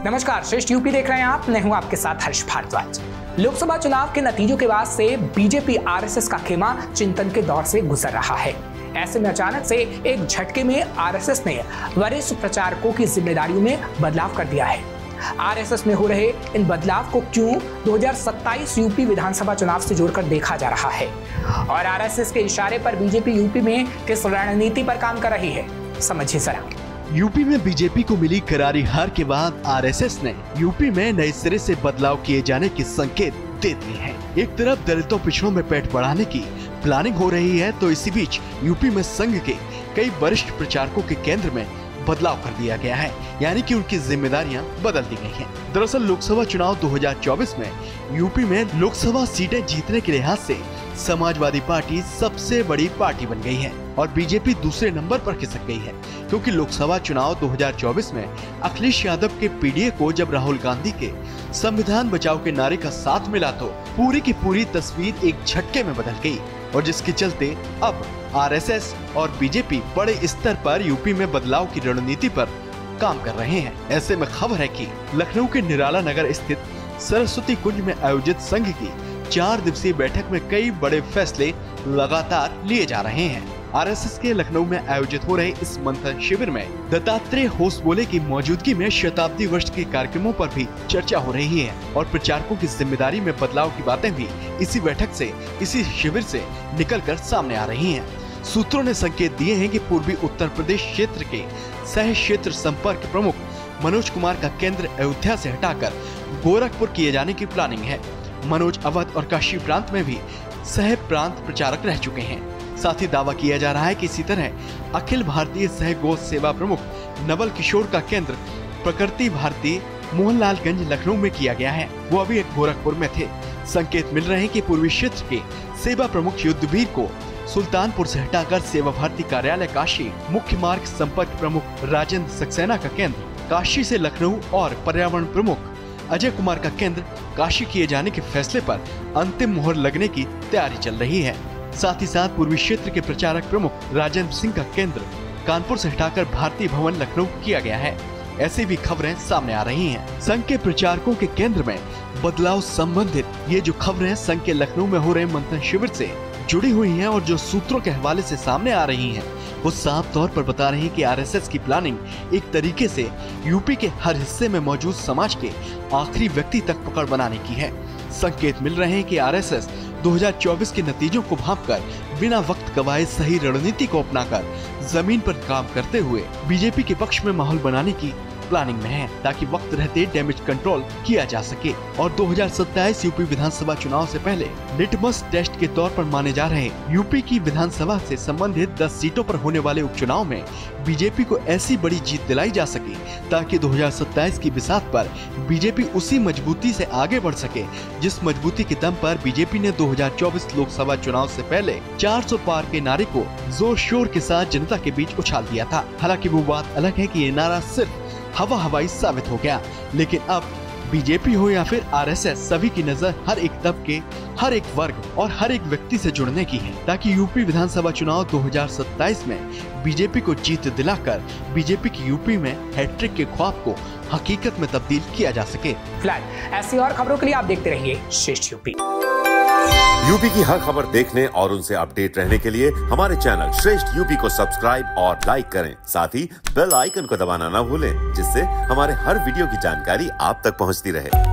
नमस्कार, श्रेष्ठ यूपी देख रहे हैं आप। मैं हूं आपके साथ हर्ष भारद्वाज। लोकसभा चुनाव के नतीजों के बाद से बीजेपी आरएसएस का खेमा चिंतन के दौर से गुजर रहा है। ऐसे में अचानक से एक झटके में आरएसएस ने वरिष्ठ प्रचारकों की जिम्मेदारियों में बदलाव कर दिया है। आरएसएस में हो रहे इन बदलाव को क्यों 2027 यूपी विधानसभा चुनाव से जोड़कर देखा जा रहा है और आरएसएस के इशारे पर बीजेपी यूपी में किस रणनीति पर काम कर रही है, समझिए जरा। यूपी में बीजेपी को मिली करारी हार के बाद आरएसएस ने यूपी में नए सिरे से बदलाव किए जाने के संकेत दे दिए हैं। एक तरफ दलितों पिछड़ों में पेट बढ़ाने की प्लानिंग हो रही है, तो इसी बीच यूपी में संघ के कई वरिष्ठ प्रचारकों के केंद्र में बदलाव कर दिया गया है, यानी कि उनकी जिम्मेदारियां बदल दी गई हैं। दरअसल लोकसभा चुनाव 2024 में यूपी में लोकसभा सीटें जीतने के लिहाज से समाजवादी पार्टी सबसे बड़ी पार्टी बन गई है और बीजेपी दूसरे नंबर पर खिसक गई है, क्योंकि लोकसभा चुनाव 2024 में अखिलेश यादव के पीडीए को जब राहुल गांधी के संविधान बचाओ के नारे का साथ मिला तो पूरी की पूरी तस्वीर एक झटके में बदल गई, और जिसके चलते अब आरएसएस और बीजेपी बड़े स्तर पर यूपी में बदलाव की रणनीति पर काम कर रहे हैं। ऐसे में खबर है कि लखनऊ के निराला नगर स्थित सरस्वती कुंज में आयोजित संघ की 4 दिवसीय बैठक में कई बड़े फैसले लगातार लिए जा रहे हैं। आरएसएस के लखनऊ में आयोजित हो रहे इस मंथन शिविर में दत्तात्रेय होसबोले की मौजूदगी में शताब्दी वर्ष के कार्यक्रमों पर भी चर्चा हो रही है और प्रचारकों की जिम्मेदारी में बदलाव की बातें भी इसी बैठक से, इसी शिविर से निकलकर सामने आ रही हैं। सूत्रों ने संकेत दिए हैं कि पूर्वी उत्तर प्रदेश क्षेत्र के सह क्षेत्र संपर्क प्रमुख मनोज कुमार का केंद्र अयोध्या से हटाकर गोरखपुर किए जाने की प्लानिंग है। मनोज अवध और काशी प्रांत में भी सह प्रांत प्रचारक रह चुके हैं। साथ ही दावा किया जा रहा है कि इसी तरह अखिल भारतीय सह गो सेवा प्रमुख नवल किशोर का केंद्र प्रकृति भारती मोहनलालगंज लखनऊ में किया गया है। वो अभी एक गोरखपुर में थे। संकेत मिल रहे हैं कि पूर्वी क्षेत्र के सेवा प्रमुख युद्धवीर को सुल्तानपुर से हटाकर सेवा भारती कार्यालय काशी, मुख्य मार्ग संपर्क प्रमुख राजेंद्र सक्सेना का केंद्र काशी से लखनऊ और पर्यावरण प्रमुख अजय कुमार का केंद्र काशी किए जाने के फैसले पर अंतिम मोहर लगने की तैयारी चल रही है। साथ ही साथ पूर्वी क्षेत्र के प्रचारक प्रमुख राजेंद्र सिंह का केंद्र कानपुर से हटाकर भारतीय भवन लखनऊ किया गया है। ऐसी भी खबरें सामने आ रही हैं। संघ के प्रचारकों के केंद्र में बदलाव संबंधित ये जो खबरें संघ के लखनऊ में हो रहे मंथन शिविर से जुड़ी हुई हैं और जो सूत्रों के हवाले से सामने आ रही हैं, वो साफ तौर पर बता रही है कि आरएसएस की प्लानिंग एक तरीके से यूपी के हर हिस्से में मौजूद समाज के आखिरी व्यक्ति तक पकड़ बनाने की है। संकेत मिल रहे हैं कि आरएसएस 2024 के नतीजों को भांपकर बिना वक्त गवाए सही रणनीति को अपनाकर जमीन पर काम करते हुए बीजेपी के पक्ष में माहौल बनाने की प्लानिंग में है, ताकि वक्त रहते डैमेज कंट्रोल किया जा सके और 2027 यूपी विधानसभा चुनाव से पहले लिटमस टेस्ट के तौर पर माने जा रहे यूपी की विधानसभा से संबंधित 10 सीटों पर होने वाले उपचुनाव में बीजेपी को ऐसी बड़ी जीत दिलाई जा सके ताकि 2027 की बिसात पर बीजेपी उसी मजबूती से आगे बढ़ सके जिस मजबूती के दम पर बीजेपी ने 2024 लोकसभा चुनाव से पहले 400 पार के नारे को जोर शोर के साथ जनता के बीच उछाल दिया था। हालांकि वो बात अलग है कि ये नारा सिर्फ हवाई साबित हो गया, लेकिन अब बीजेपी हो या फिर आरएसएस, सभी की नजर हर एक तबके, हर एक वर्ग और हर एक व्यक्ति से जुड़ने की है, ताकि यूपी विधानसभा चुनाव 2027 में बीजेपी को जीत दिलाकर बीजेपी की यूपी में हैट्रिक के ख्वाब को हकीकत में तब्दील किया जा सके। फिलहाल ऐसी और खबरों के लिए आप देखते रहिए श्रेष्ठ यूपी। यूपी की हर खबर देखने और उनसे अपडेट रहने के लिए हमारे चैनल श्रेष्ठ यूपी को सब्सक्राइब और लाइक करें। साथ ही बेल आइकन को दबाना ना भूलें, जिससे हमारे हर वीडियो की जानकारी आप तक पहुंचती रहे।